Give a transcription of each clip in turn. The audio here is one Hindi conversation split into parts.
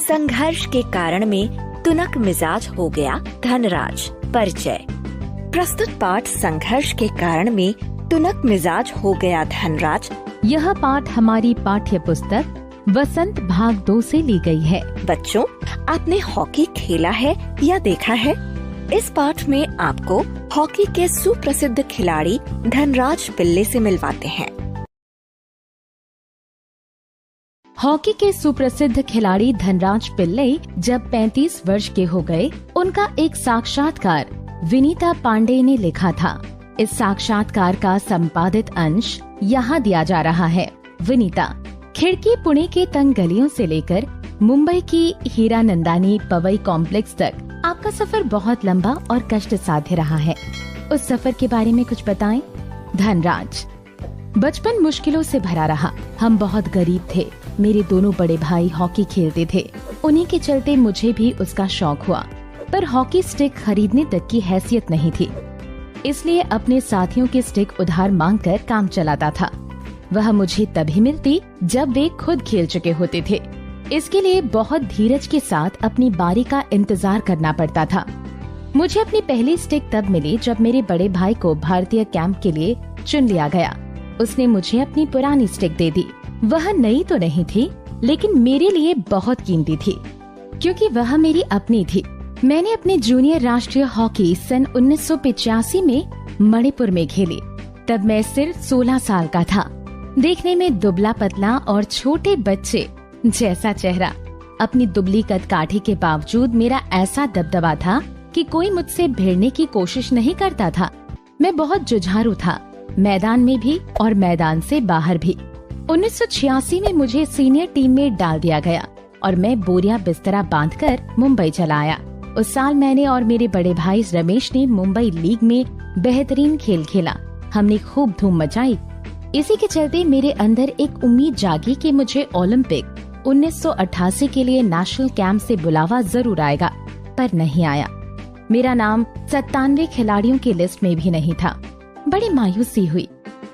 संघर्ष के कारण में तुनक मिजाज हो गया धनराज। परिचय। प्रस्तुत पाठ संघर्ष के कारण में तुनक मिजाज हो गया धनराज। यह पाठ हमारी पाठ्य पुस्तक वसंत भाग 2 से ली गई है। बच्चों, आपने हॉकी खेला है या देखा है? इस पाठ में आपको हॉकी के सुप्रसिद्ध खिलाड़ी धनराज पिल्ले से मिलवाते हैं। हॉकी के सुप्रसिद्ध खिलाड़ी धनराज पिल्ले जब 35 वर्ष के हो गए, उनका एक साक्षात्कार विनीता पांडे ने लिखा था। इस साक्षात्कार का संपादित अंश यहाँ दिया जा रहा है। विनीता, खिड़की पुणे के तंग गलियों से लेकर मुंबई की हीरानंदानी पवई कॉम्प्लेक्स तक आपका सफर बहुत लंबा और कष्ट साध्य रहा है। उस सफर के बारे में कुछ बताएं। धनराज, बचपन मुश्किलों से भरा रहा। हम बहुत गरीब थे। मेरे दोनों बड़े भाई हॉकी खेलते थे। उन्हीं के चलते मुझे भी उसका शौक हुआ, पर हॉकी स्टिक खरीदने तक की हैसियत नहीं थी, इसलिए अपने साथियों के स्टिक उधार मांगकर काम चलाता था। वह मुझे तभी मिलती जब वे खुद खेल चुके होते थे। इसके लिए बहुत धीरज के साथ अपनी बारी का इंतजार करना पड़ता था। मुझे अपनी पहली स्टिक तब मिली जब मेरे बड़े भाई को भारतीय कैंप के लिए चुन लिया गया। उसने मुझे अपनी पुरानी स्टिक दे दी। वह नई तो नहीं थी, लेकिन मेरे लिए बहुत कीमती थी, क्योंकि वह मेरी अपनी थी। मैंने अपने जूनियर राष्ट्रीय हॉकी सन 1985 में मणिपुर में खेली। तब मैं सिर्फ 16 साल का था। देखने में दुबला पतला और छोटे बच्चे जैसा चेहरा। अपनी दुबली कदकाठी के बावजूद मेरा ऐसा दबदबा था कि कोई मुझसे भिड़ने की कोशिश नहीं करता था। मैं बहुत जुझारू था, मैदान में भी और मैदान से बाहर भी। 1986 में मुझे सीनियर टीम में डाल दिया गया और मैं बोरिया बिस्तरा बांधकर मुंबई चला आया। उस साल मैंने और मेरे बड़े भाई रमेश ने मुंबई लीग में बेहतरीन खेल खेला। हमने खूब धूम मचाई। इसी के चलते मेरे अंदर एक उम्मीद जागी कि मुझे ओलंपिक 1988 के लिए नेशनल कैंप से बुलावा जरूर आएगा, पर नहीं आया। मेरा नाम 97 खिलाड़ियों की लिस्ट में भी नहीं था। बड़ी मायूसी हुई,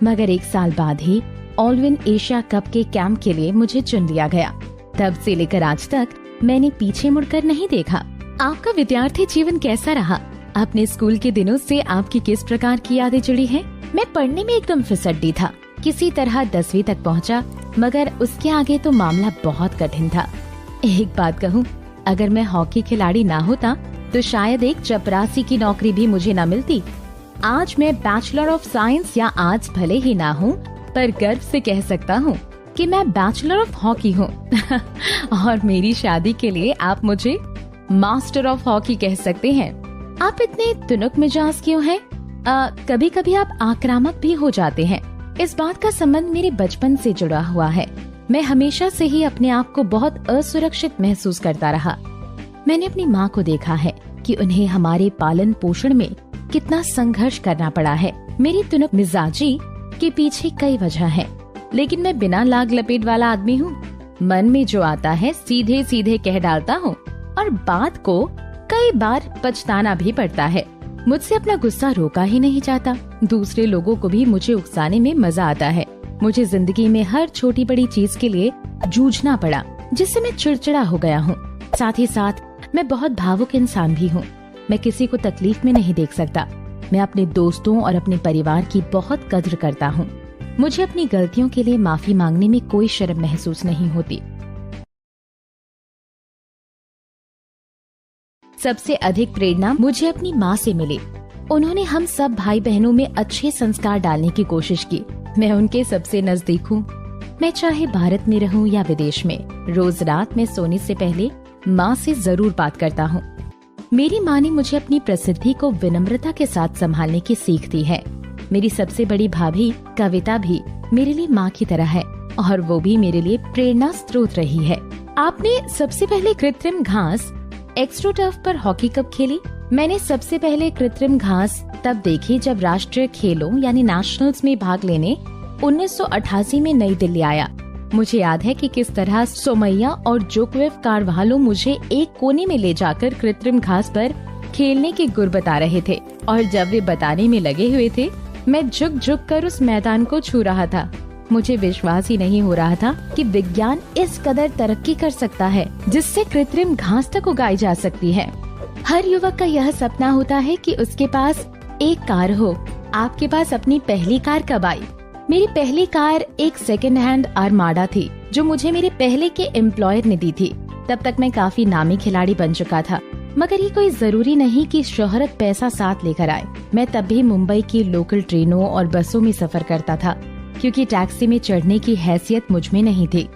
मगर एक साल बाद ही ऑलविन एशिया कप के कैंप के लिए मुझे चुन लिया गया। तब से लेकर आज तक मैंने पीछे मुड़कर नहीं देखा। आपका विद्यार्थी जीवन कैसा रहा? अपने स्कूल के दिनों से आपकी किस प्रकार की यादें जुड़ी हैं? मैं पढ़ने में एकदम फिसड्डी था। किसी तरह 10वीं तक पहुंचा, मगर उसके आगे तो मामला बहुत कठिन था। एक बात कहूँ, अगर मैं हॉकी खिलाड़ी ना होता तो शायद एक चपरासी की नौकरी भी मुझे न मिलती। आज मैं बैचलर ऑफ साइंस या आर्ट्स भले ही ना हूँ, पर गर्व से कह सकता हूँ कि मैं बैचलर ऑफ हॉकी हूँ। और मेरी शादी के लिए आप मुझे मास्टर ऑफ हॉकी कह सकते हैं। आप इतने तुनक मिजाज क्यों हैं? कभी कभी आप आक्रामक भी हो जाते हैं। इस बात का संबंध मेरे बचपन से जुड़ा हुआ है। मैं हमेशा से ही अपने आप को बहुत असुरक्षित महसूस करता रहा। मैंने अपनी माँ को देखा है कि उन्हें हमारे पालन पोषण में कितना संघर्ष करना पड़ा है। मेरी तुनक मिजाजी के पीछे कई वजह है, लेकिन मैं बिना लाग लपेट वाला आदमी हूँ। मन में जो आता है सीधे सीधे कह डालता हूँ और बात को कई बार पछताना भी पड़ता है। मुझसे अपना गुस्सा रोका ही नहीं जाता। दूसरे लोगों को भी मुझे उकसाने में मजा आता है। मुझे जिंदगी में हर छोटी बड़ी चीज के लिए जूझना पड़ा, जिससे मैं चिड़चिड़ा हो गया हूँ। साथ ही साथ मैं बहुत भावुक इंसान भी हूँ। मैं किसी को तकलीफ में नहीं देख सकता। मैं अपने दोस्तों और अपने परिवार की बहुत कद्र करता हूँ। मुझे अपनी गलतियों के लिए माफी मांगने में कोई शर्म महसूस नहीं होती। सबसे अधिक प्रेरणा मुझे अपनी माँ से मिली। उन्होंने हम सब भाई बहनों में अच्छे संस्कार डालने की कोशिश की। मैं उनके सबसे नजदीक हूँ। मैं चाहे भारत में रहूँ या विदेश में, रोज रात में सोने से पहले माँ से जरूर बात करता हूँ। मेरी माँ ने मुझे अपनी प्रसिद्धि को विनम्रता के साथ संभालने की सीख दी है। मेरी सबसे बड़ी भाभी कविता भी मेरे लिए माँ की तरह है, और वो भी मेरे लिए प्रेरणा स्रोत रही है। आपने सबसे पहले कृत्रिम घास एक्स्ट्रोटर्फ पर हॉकी कब खेली? मैंने सबसे पहले कृत्रिम घास तब देखी जब राष्ट्रीय खेलों यानी नेशनल्स में भाग लेने 1988 में नई दिल्ली आया। मुझे याद है कि किस तरह सोमैया और जोकोविच कारवालो मुझे एक कोने में ले जाकर कृत्रिम घास पर खेलने के गुर बता रहे थे, और जब वे बताने में लगे हुए थे, मैं झुक झुक कर उस मैदान को छू रहा था। मुझे विश्वास ही नहीं हो रहा था कि विज्ञान इस कदर तरक्की कर सकता है जिससे कृत्रिम घास तक उगाई जा सकती है। हर युवक का यह सपना होता है कि उसके पास एक कार हो। आपके पास अपनी पहली कार कब आई? मेरी पहली कार एक सेकेंड हैंड आर्माडा थी जो मुझे मेरे पहले के एम्प्लॉयर ने दी थी। तब तक मैं काफी नामी खिलाड़ी बन चुका था, मगर ये कोई जरूरी नहीं कि शोहरत पैसा साथ लेकर आए। मैं तब भी मुंबई की लोकल ट्रेनों और बसों में सफर करता था, क्योंकि टैक्सी में चढ़ने की हैसियत मुझ में नहीं थी।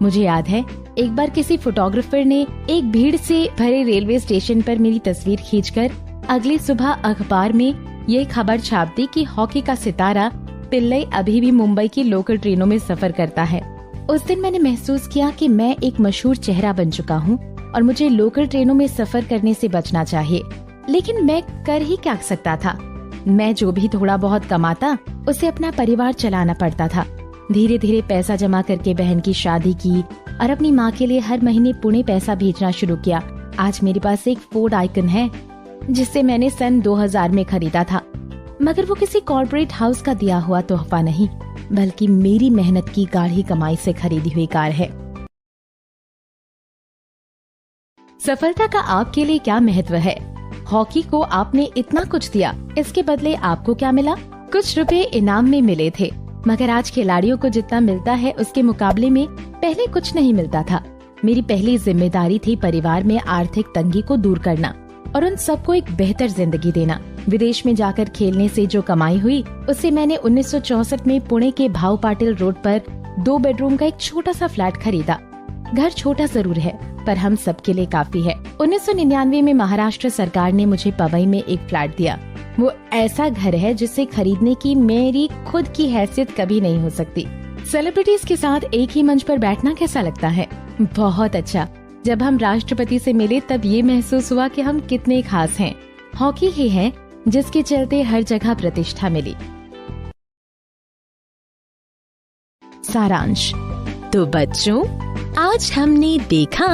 मुझे याद है एक बार किसी फोटोग्राफर ने एक भीड़ से भरे रेलवे स्टेशन पर मेरी तस्वीर खींचकर अगली सुबह अखबार में ये खबर छाप दी कि हॉकी का सितारा पिल्लई अभी भी मुंबई की लोकल ट्रेनों में सफर करता है। उस दिन मैंने महसूस किया कि मैं एक मशहूर चेहरा बन चुका हूँ और मुझे लोकल ट्रेनों में सफर करने से बचना चाहिए। लेकिन मैं कर ही क्या सकता था? मैं जो भी थोड़ा बहुत कमाता उसे अपना परिवार चलाना पड़ता था। धीरे धीरे पैसा जमा करके बहन की शादी की और अपनी माँ के लिए हर महीने पुणे पैसा भेजना शुरू किया। आज मेरे पास एक फोर्ड आइकन है जिसे मैंने सन 2000 में खरीदा था, मगर वो किसी कॉर्पोरेट हाउस का दिया हुआ तोहफा नहीं, बल्कि मेरी मेहनत की गाढ़ी कमाई से खरीदी हुई कार है। सफलता का आपके लिए क्या महत्व है? हॉकी को आपने इतना कुछ दिया, इसके बदले आपको क्या मिला? कुछ रुपए इनाम में मिले थे, मगर आज खिलाड़ियों को जितना मिलता है उसके मुकाबले में पहले कुछ नहीं मिलता था। मेरी पहली जिम्मेदारी थी परिवार में आर्थिक तंगी को दूर करना और उन सबको एक बेहतर जिंदगी देना। विदेश में जाकर खेलने से जो कमाई हुई उससे मैंने 1964 में पुणे के भाऊ पाटिल रोड पर 2 बेडरूम का एक छोटा सा फ्लैट खरीदा। घर छोटा जरूर है पर हम सबके लिए काफी है। 1999 में महाराष्ट्र सरकार ने मुझे पवई में एक फ्लैट दिया। वो ऐसा घर है जिसे खरीदने की मेरी खुद की हैसियत कभी नहीं हो सकती। सेलिब्रिटीज के साथ एक ही मंच पर बैठना कैसा लगता है? बहुत अच्छा। जब हम राष्ट्रपति से मिले तब ये महसूस हुआ कि हम कितने खास हैं। हॉकी ही है जिसके चलते हर जगह प्रतिष्ठा मिली। सारांश। तो बच्चों, आज हमने देखा